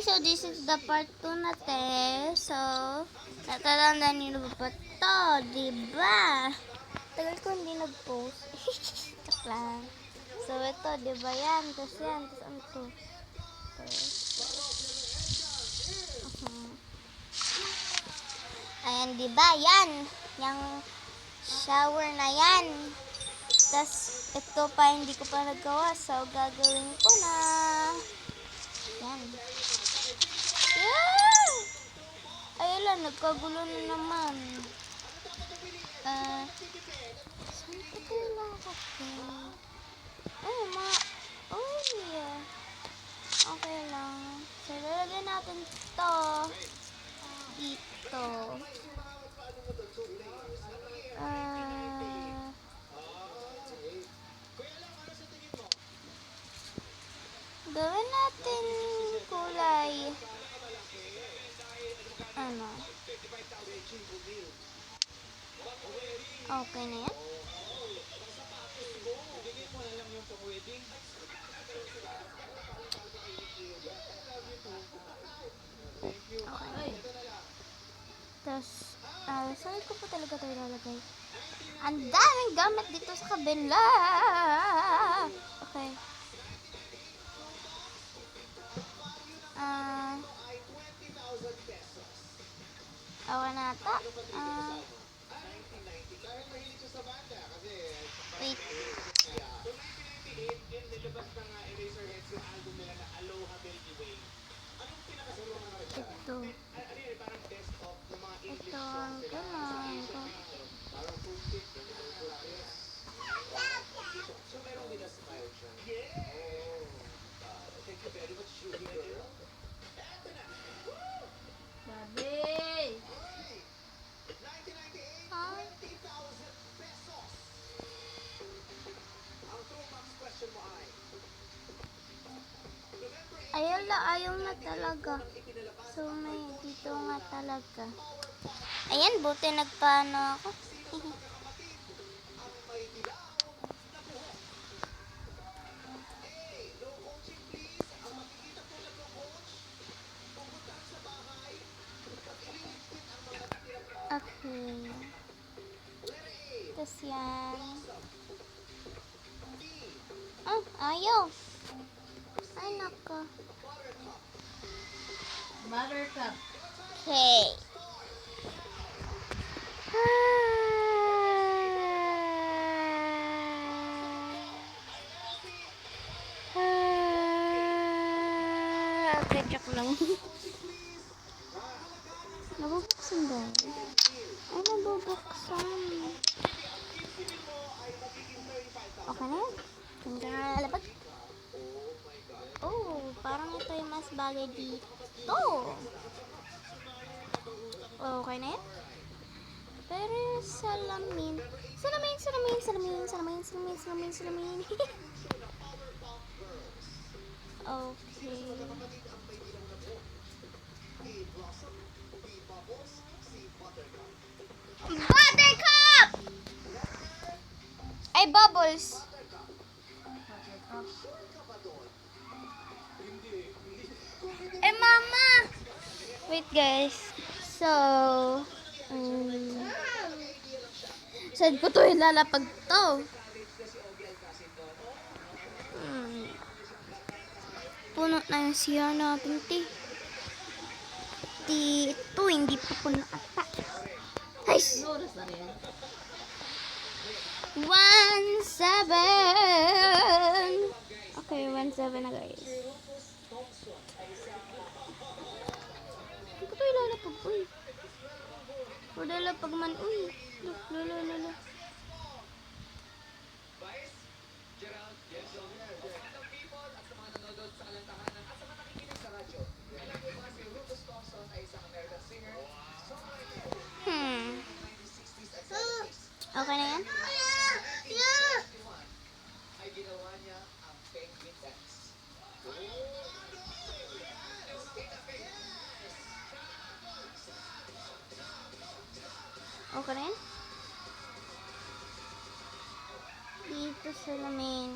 so this is the part 2 na te. So, natatandaan niyo na ba to? Diba? Tagal ko hindi nag-post. Joke lang. So, ito, diba yan? Tapos yan. Tapos ano to? Ayan, diba? Yan. Yung shower na yan. Tapos, ito pa, hindi ko pa nagawa. So, gagawin ko na. Yan. Yeah! Ay, ala, nagkagulo na naman. Saan pa kaya ako? Ay, oh, yeah. Okay lang. So, lalagyan natin to dito. Gawin natin kulay. Ano? Okay na yan? Okay. Tapos, saan ko pa talaga tayo lalagay? Ang daming gamit dito sa kabila! Okay. Okay na ata. Wait. Ito. Ito ang kailangan ko. Ayaw na talaga. So, may dito nga talaga. Ayan, buti nagpaano ako. Okay. Tapos yan. Ayaw. Ay, nako. Buttercup. Okay. Okay, joke lang. Nabubuksan ba? Ay, nabubuksan. Okay na? Hindi na lalabag. Oh, parang ito yung mas bagay dito. Okay na yan? Pero salamin. Salamin. Okay. Buttercup! Ay, bubbles. Eh, mama! Wait, guys. So, saan ko to ilalapag to? Puno na yung siya natin, ito, hindi pa puno ata. Ay! 1-7! Okay, 1-7 na, guys. Hindi ko to ilalapag, uy. O lalapag man, uy. Lala. Okay na yan? Okay na yan? Dito salamin.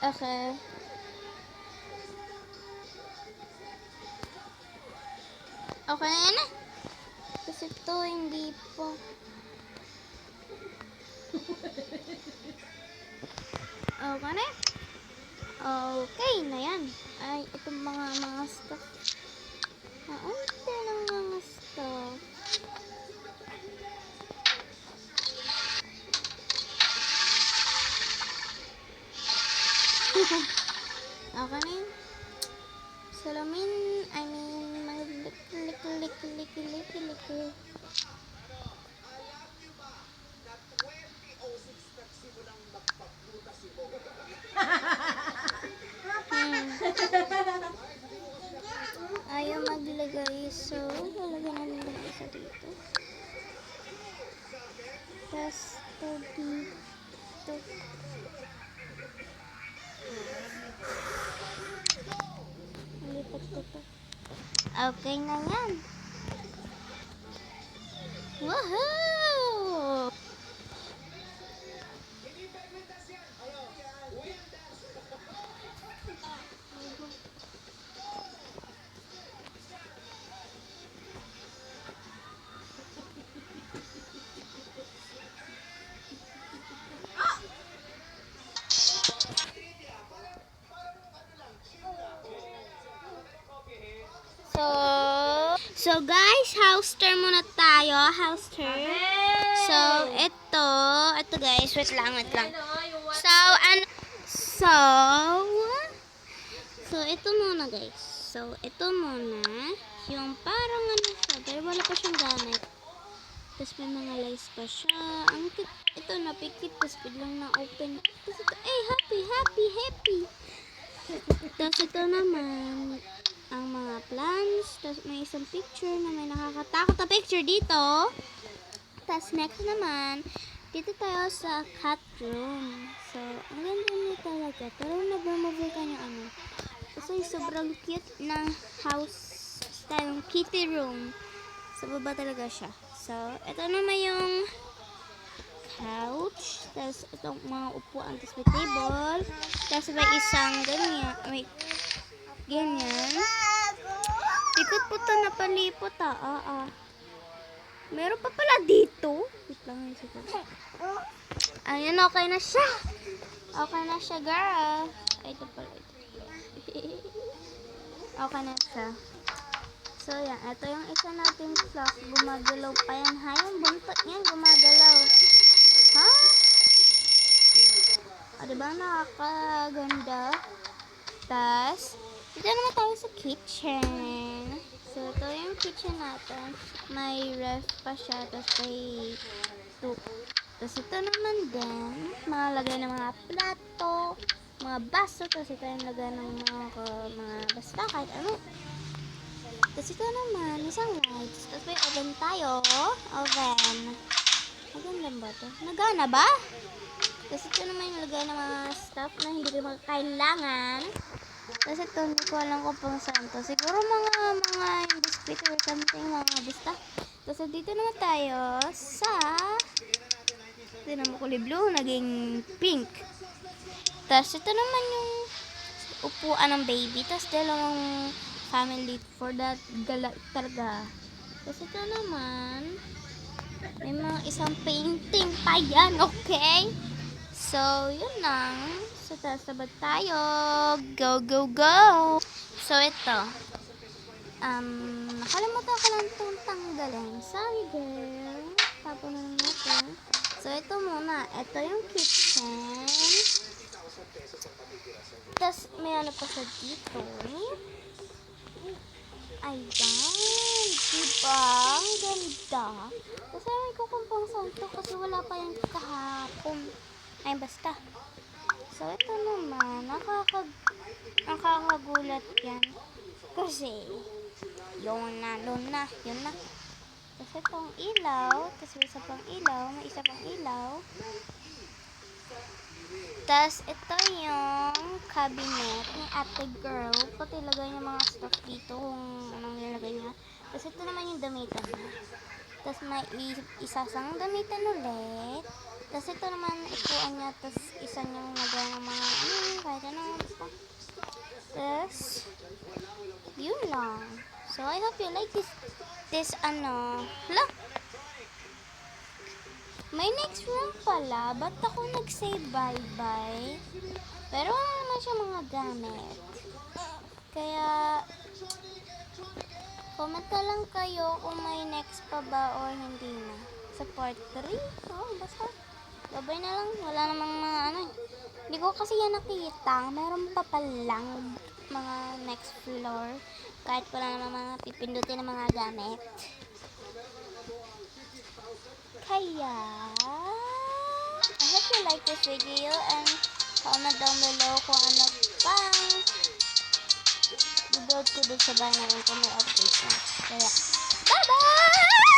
Okay. Okay na yan eh. Kasi ito hindi pa. Okay na. Okay na yan. Ay, itong mga stuff. Ito ng mga stuff. Okay na yun. Salamin, I mean, mga liki. Ayaw maglagay, so lalagyan namin lang isa dito. Tapos ito dito. Lipat ko to. Okay na yan. Woohoo! So guys, house tour muna tayo. House tour. So, ito guys, wait lang. So, ito muna guys. So, ito muna. Yung parang ano siya, pero wala pa siyang gamit. Tapos may mga lights pa siya. Ang cute. Ito, napikit. Tapos biglang na-open. Tapos ito, happy. Tapos ito naman, ang mga plants. Tapos may isang picture na may nakakatakot na picture dito. Tapos next naman, dito tayo sa cat room. So, ang ganda niya talaga. Pero nag-move ka niya ano. Kasi sobrang cute na house style kitty room. Sa baba talaga siya. So, ito naman yung couch. Tapos itong mga upuan. Tapos may table. Tapos may isang ganyan. May ganyan. Ikot po ito na palipot Meron pa pala dito. Wait lang. Ayan, okay na siya. Okay na siya, girl. Ay, ito pala. Okay na siya. So, yan. Ito yung isa nating flock. Gumagalaw pa yan. Ha? Yung buntot niyan gumagalaw. Ha? Diba nakakaganda? Tas, dito naman tayo sa kitchen. So, ito yung kitchen natin. May ref pa siya. Tapos may tube. Tapos ito naman din. Mga lagay ng mga plato. Mga baso. Tapos ito yung lagay ng mga basta kahit ano. Tapos ito naman, isang lights. Tapos may oven tayo. Oven. Maganda ba ito? Nagana ba? Tapos ito naman yung lagay ng mga stuff na hindi ko kailangan. Tapos ito, hindi ko alam kung pang saan to. Siguro mga biscuit or something, mga basta. Tapos dito naman tayo sa ito naman kulay blue, naging pink. Tapos ito naman yung upuan ng baby. Tapos dalawang family for that gala talaga. Tapos ito naman, may mga isang painting pa yan, okay? So, yun lang. So, tasabad tayo. Go! So, ito. Nakalimutan ko lang itong tanggalin. Sorry, girl. Tapos na lang natin. So, ito muna. Ito yung kitchen. Tapos, may ano pa sa dito. Ayan. Diba? Ang ganda. Kasi may kukumpang santo kasi wala pa yung kahapon. Ay, basta. So, ito naman, nakakagulat yan. Kasi, yun na. Tapos itong ilaw, tapos may isa pang ilaw. Tapos, ito yung cabinet ni ate girl. Pati lagay niya mga stuff dito kung anong nilagay niya. Tapos, ito naman yung damitan niya. Tapos, may isasang damitan ulit. Tapos ito naman, ikuan niya, tapos isa niyang lagay ng mga, kahit ano pa. Tapos, yun lang. So, I hope you like this hala, may next round pala. Ba't ako nag-say bye-bye? Pero wala naman siya mga gamit. Kaya, comment na lang kayo kung may next pa ba or hindi na. Sa part 3. Basta. Babay na lang. Wala namang mga Hindi ko kasi yan nakita. Meron pa palang mga next floor. Kahit wala namang mga pipindutin na mga gamit. Kaya, I hope you like this video and comment down below kung ano pang build ko dun sa bahay namin kung may updates na. Kaya, bye-bye!